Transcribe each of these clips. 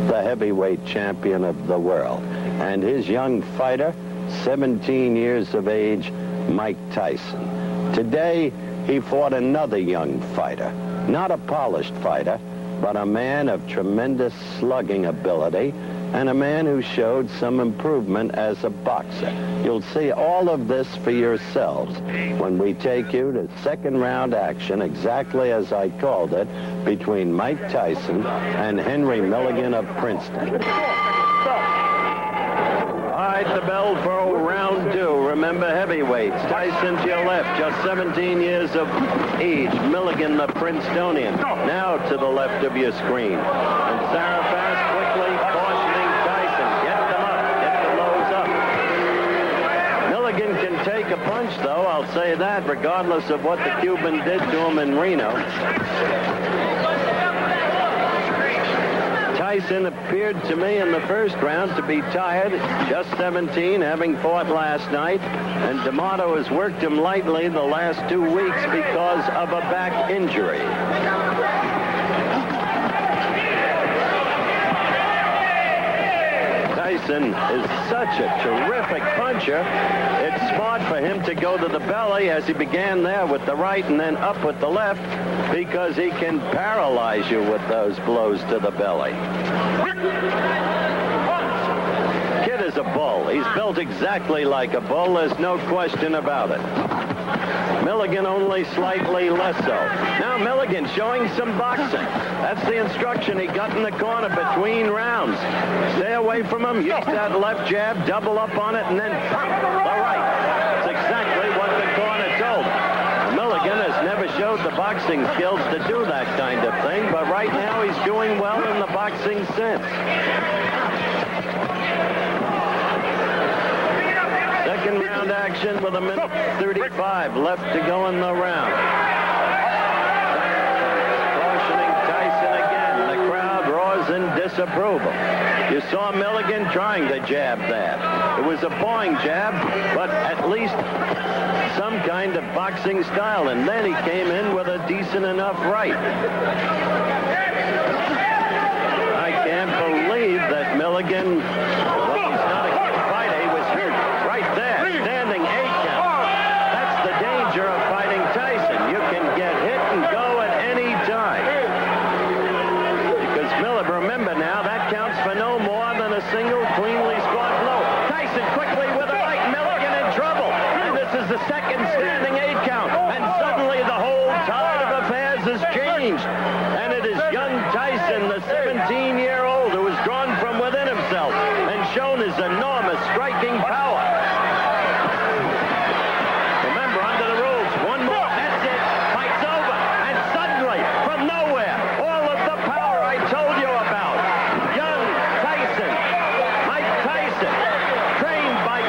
the heavyweight champion of the world. And his young fighter, 17 years of age, Mike Tyson. Today, he fought another young fighter, not a polished fighter, but a man of tremendous slugging ability and a man who showed some improvement as a boxer. You'll see all of this for yourselves when we take you to second-round action, exactly as I called it, between Mike Tyson and Henry Milligan of Princeton. All right, the bell for round two. Remember, heavyweights. Tyson to your left, just 17 years of age. Milligan, the Princetonian, now to the left of your screen. And Sarah Fast quickly cautioning Tyson. Get them up. Get the lows up. Milligan can take a punch, though, I'll say that, regardless of what the Cuban did to him in Reno. Tyson appeared to me in the first round to be tired, just 17, having fought last night, and D'Amato has worked him lightly the last 2 weeks because of a back injury. Tyson is such a terrific puncher. It's smart for him to go to the belly, as he began there with the right and then up with the left, because he can paralyze you with those blows to the belly. Kid is a bull. He's built exactly like a bull. There's no question about it. Milligan only slightly less so. Now Milligan showing some boxing. That's the instruction he got in the corner between rounds. Stay away from him, use that left jab, double up on it, and then the right. That's exactly what the corner told him. Milligan has never showed the boxing skills to do that kind of thing, but right now he's doing well in the boxing sense. Second round action with 1:35 left to go in the round. Cautioning Tyson again. The crowd roars in disapproval. You saw Milligan trying to jab there. It was a boring jab, but at least some kind of boxing style, and then he came in with a decent enough right. I can't believe that Milligan, well, he's not a good fighter. He was hurt right there, standing 8 count. That's the danger of fighting Tyson. You can get hit and go at any time. Because remember now, that counts for no more than a single cleanly scored blow. Tyson quickly with a right, Milligan in trouble. And this is the second standing 8 count. And suddenly the whole tide of affairs has changed. And it is young Tyson, the 17-year-old, who has drawn from within himself and shown his enormous striking power. Remember, under the rules, one more, that's it, fight's over. And suddenly, from nowhere, all of the power I told you about. Young Tyson, Mike Tyson, trained by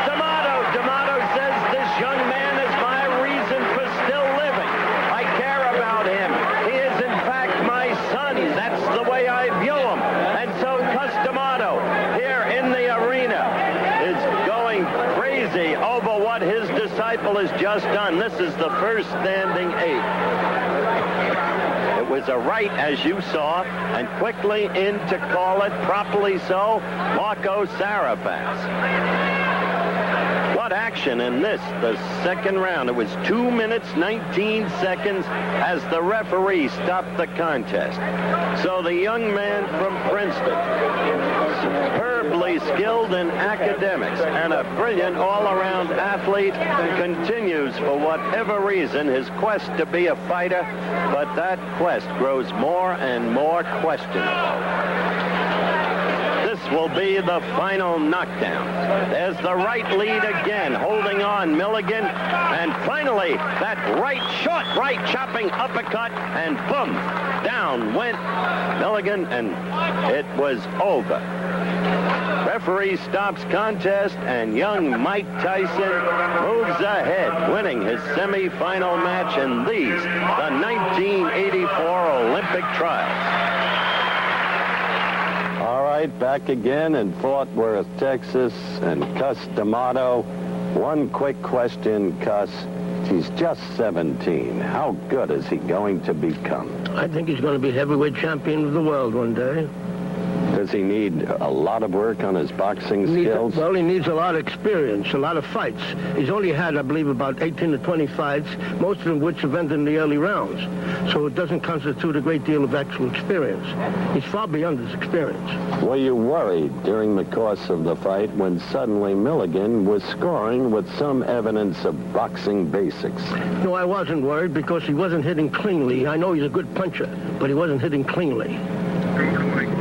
D'Amato. D'Amato says this young man is my reason for still living. I care about him. He is, in fact, my son. That's the way I view him. And so D'Amato, here in the arena, is going crazy over what his disciple has just done. This is the first standing 8. It was a right, as you saw, and quickly in to call it, properly so, Marco Sarafaz. What action in this, the second round. It was 2 minutes, 19 seconds as the referee stopped the contest. So the young man from Princeton, superbly skilled in academics and a brilliant all-around athlete, continues for whatever reason his quest to be a fighter, but that quest grows more and more questionable. This will be the final knockdown. There's the right lead again, holding on Milligan, and finally that right, short right, chopping uppercut, and boom, down went Milligan, and it was over. Referee stops contest, and young Mike Tyson moves ahead, winning his semi-final match in these, the 1984 Olympic trials. All right, back again in Fort Worth, Texas, and Cus D'Amato. One quick question, Cus. He's just 17. How good is he going to become? I think he's going to be heavyweight champion of the world one day. Does he need a lot of work on his boxing skills? Well, he needs a lot of experience, a lot of fights. He's only had, I believe, about 18 to 20 fights, most of which have ended in the early rounds. So it doesn't constitute a great deal of actual experience. He's far beyond his experience. Were you worried during the course of the fight when suddenly Milligan was scoring with some evidence of boxing basics? No, I wasn't worried because he wasn't hitting cleanly. I know he's a good puncher, but he wasn't hitting cleanly.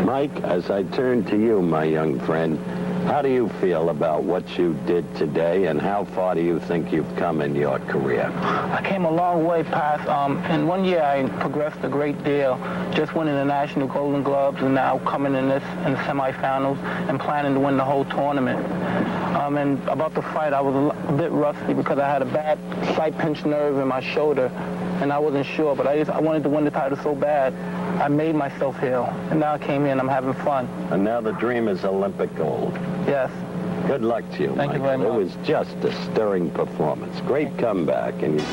Mike, as I turn to you, my young friend, how do you feel about what you did today, and how far do you think you've come in your career? I came a long way past. In 1 year, I progressed a great deal, just winning the National Golden Gloves, and now coming in the semifinals and planning to win the whole tournament. And about the fight, I was a bit rusty because I had a bad slight pinched nerve in my shoulder, and I wasn't sure, but I wanted to win the title so bad. I made myself heal, and now I came in, I'm having fun. And now the dream is Olympic gold. Yes. Good luck to you, Thank Michael. you very much. It was just a stirring performance. Great comeback. And you